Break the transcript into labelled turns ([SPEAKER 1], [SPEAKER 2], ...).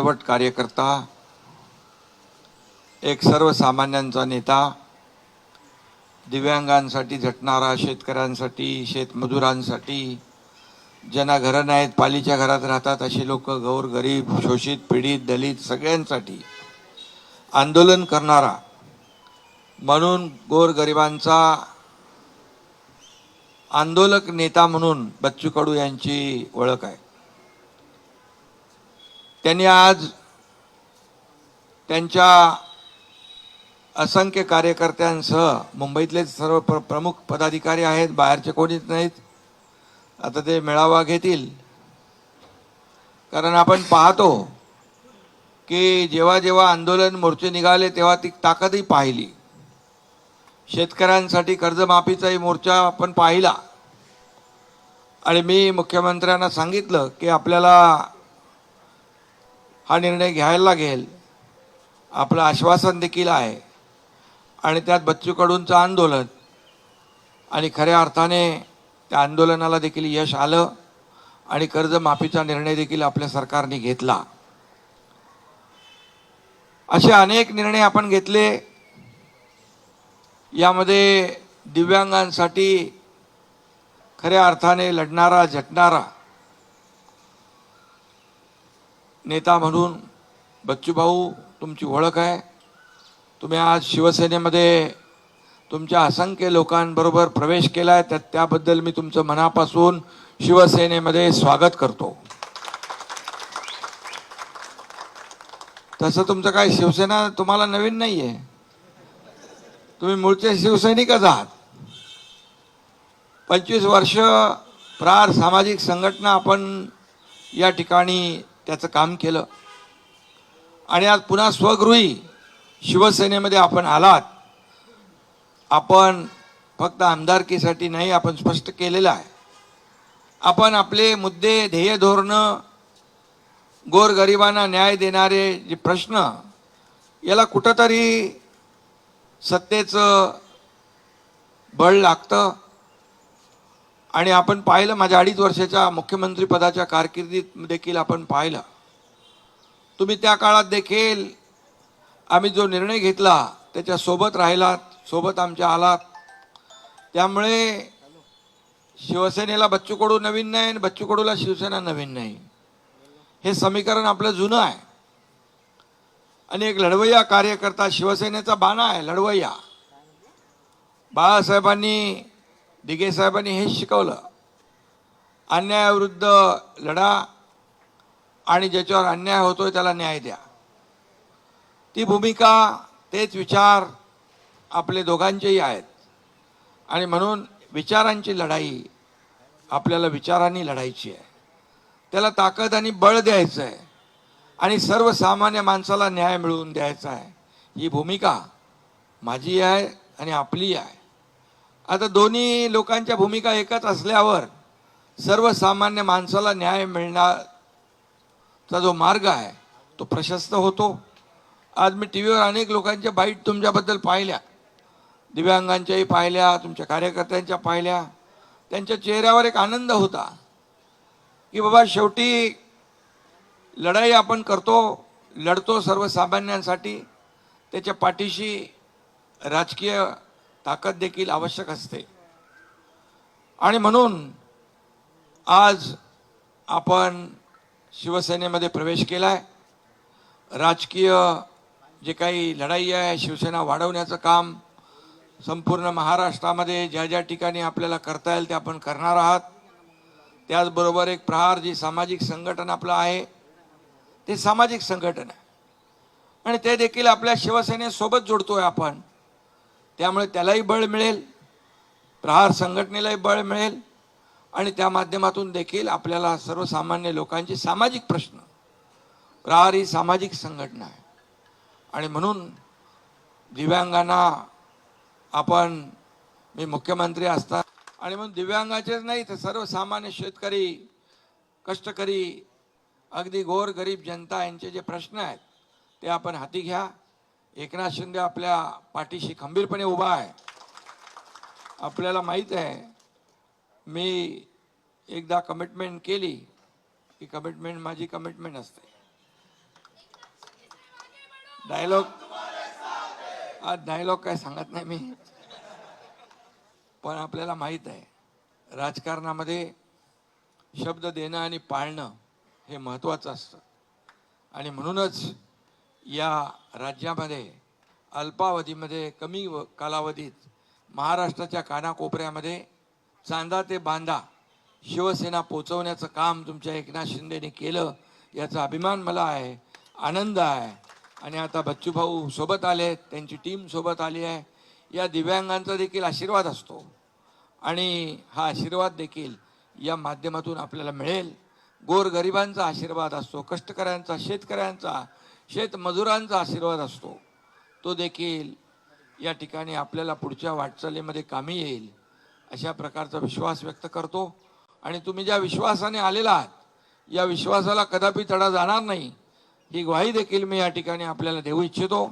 [SPEAKER 1] कडवट कार्यकर्ता, एक सर्वसामान्यांचा नेता, दिव्यांगांसाठी झटणारा, शेतकऱ्यांसाठी, शेतमजुरांसाठी, ज्यांना घरं नाहीत, पालीच्या घरात राहतात अशी लोक, गोरगरीब, शोषित, पीडित, दलित सगळ्यांसाठी आंदोलन करणारा, म्हणून गोरगरिबांचा आंदोलक नेता म्हणून बच्चू कडू यांची ओळख आहे. त्यांनी आज त्यांच्या असंख्य कार्यकर्त्यांसह, मुंबईतले सर्व प्रमुख पदाधिकारी आहेत, बाहेरचे कोणीच नाहीत, आता ते मेळावा घेतील. कारण आपण पाहतो की जेव्हा जेव्हा आंदोलन मोर्चे निघाले तेव्हा ती ताकदही पाहिली. शेतकऱ्यांसाठी कर्जमाफीचाही मोर्चा आपण पाहिला आणि मी मुख्यमंत्र्यांना सांगितलं की आपल्याला हा निर्णय घ्यायला लागेल. आपलं आश्वासन देखील आहे आणि त्यात बच्चू कडूंचं आंदोलन आणि खऱ्या अर्थाने त्या आंदोलनाला देखील यश आलं आणि कर्जमाफीचा निर्णय देखील आपल्या सरकारने घेतला. असे अनेक निर्णय आपण घेतले. यामध्ये दिव्यांगांसाठी खऱ्या अर्थाने लढणारा, झटणारा नेता म्हणून बच्चू भाऊ तुमची ओळख आहे. तुम्ही आज शिवसेनेमध्ये तुमच्या असंख्य लोकांबरोबर प्रवेश केलाय, त्याबद्दल मी तुमचं मनापासून शिवसेनेमध्ये स्वागत करतो. तसं तुमचं काय शिवसेना तुम्हाला नवीन नाहीये, तुम्ही मूळचे शिवसैनिकच आहात. 25 वर्ष प्रहार सामाजिक संघटना आपण या ठिकाणी त्याचं काम केलं आणि आज पुन्हा स्वगृही शिवसेनेमध्ये आपण आलात. आपण फक्त आमदारकीसाठी नाही, आपण स्पष्ट केलेलं आहे. आपण आपले मुद्दे, ध्येय, धोरणं, गोरगरिबांना न्याय देणारे जे प्रश्न, याला कुठंतरी सत्तेचं बळ लागतं. आणि आपण पाहिलं, माझ्या 2.5 वर्षाच्या मुख्यमंत्री पदाच्या कारकिर्दीत देखील आपण पाहिलं. तुम्ही त्या काळात देखील आम्ही जो निर्णय घेतला त्याच्या सोबत राहिलात, सोबत आमच्या आलात. त्यामुळे शिवसेनेला बच्चू कडू नवीन नाही आणि बच्चू कडूला शिवसेना नवीन नाही, हे समीकरण आपलं जुनं आहे. आणि एक लढवय्या कार्यकर्ता, शिवसेनेचा बाणा आहे लढवय्या. बाळासाहेबांनी, दिघे साहेबांनी हेच शिकवलं, अन्यायाविरुद्ध लढा आणि ज्याच्यावर अन्याय होतोय त्याला न्याय द्या. ती भूमिका, तेच विचार आपले दोघांचेही आहेत. आणि म्हणून विचारांची लढाई आपल्याला विचारांनी लढायची आहे. त्याला ताकद आणि बळ द्यायचं आहे आणि सर्वसामान्य माणसाला न्याय मिळवून द्यायचा आहे. ही भूमिका माझी आहे आणि आपली आहे. आता दोन्ही लोकांच्या भूमिका एकच असल्यावर सर्वसामान्य माणसाला न्याय मिळण्याचा जो मार्ग आहे तो प्रशस्त होतो. आज मी टीव्हीवर अनेक लोकांच्या बाईट तुमच्याबद्दल पाहिल्या, दिव्यांगांच्याही पाहिल्या, तुमच्या कार्यकर्त्यांच्या पाहिल्या. त्यांच्या चेहऱ्यावर एक आनंद होता की बाबा शेवटी लढाई आपण करतो, लढतो सर्वसामान्यांसाठी. त्याच्या पाठीशी राजकीय ताकद देखील आवश्यक असते. आणि म्हणून आज आपण शिवसेनेमध्ये प्रवेश केलाय. राजकीय जे काही लढाई आहे, शिवसेना वाढवण्याचं काम संपूर्ण महाराष्ट्रामध्ये ज्या ज्या ठिकाणी आपल्याला करता येईल ते आपण करणार आहात. त्याचबरोबर एक प्रहार, जी सामाजिक संघटन आपलं आहे, ते सामाजिक संघटन आहे आणि ते देखील आपल्या शिवसेनेसोबत जोडतोय आपण. त्यामुळे त्यालाही बळ मिळेल, प्रहार संघटनेलाही बळ मिळेल आणि त्या माध्यमातून देखील आपल्याला सर्वसामान्य लोकांचे सामाजिक प्रश्न, प्रहार ही सामाजिक संघटना आहे आणि म्हणून दिव्यांगांना आपण, मी मुख्यमंत्री असता आणि म्हणून दिव्यांगाचेच नाही तर सर्वसामान्य शेतकरी, कष्टकरी, अगदी गोर गरीब जनता यांचे जे प्रश्न आहेत ते आपण हाती घ्या. एकनाथ शिंदे आपल्या पाठीशी खंबीरपणे उभा आहे. आपल्याला माहीत आहे, मी एकदा कमिटमेंट केली की कमिटमेंट माझी कमिटमेंट असते. डायलॉग आज डायलॉग काय सांगत नाही मी, पण आपल्याला माहीत आहे राजकारणामध्ये शब्द देणं आणि पाळणं हे महत्त्वाचं असतं. आणि म्हणूनच या राज्यामध्ये अल्पावधीमध्ये कमी कालावधीत महाराष्ट्राच्या कानाकोपऱ्यामध्ये चांदा ते बांदा शिवसेना पोचवण्याचं काम तुमच्या एकनाथ शिंदेने केलं, याचा अभिमान मला आहे, आनंद आहे. आणि आता बच्चूभाऊ सोबत आले, त्यांची टीम सोबत आली आहे. या दिव्यांगांचा देखील आशीर्वाद असतो आणि हा आशीर्वाद देखील या माध्यमातून आपल्याला मिळेल. गोरगरिबांचा आशीर्वाद असतो, कष्टकऱ्यांचा, शेतकऱ्यांचा, शेतमजुरांचा आशीर्वाद असतो. तो देखील या ठिकाणी आपल्याला पुढच्या वाटचालीमध्ये कामी येईल अशा प्रकारचा विश्वास व्यक्त करतो. आणि तुम्ही ज्या विश्वासाने आलेला आहात, या विश्वासाला कदापि तडा जाणार नाही ही ग्वाही देखील मी या ठिकाणी आपल्याला देऊ इच्छितो.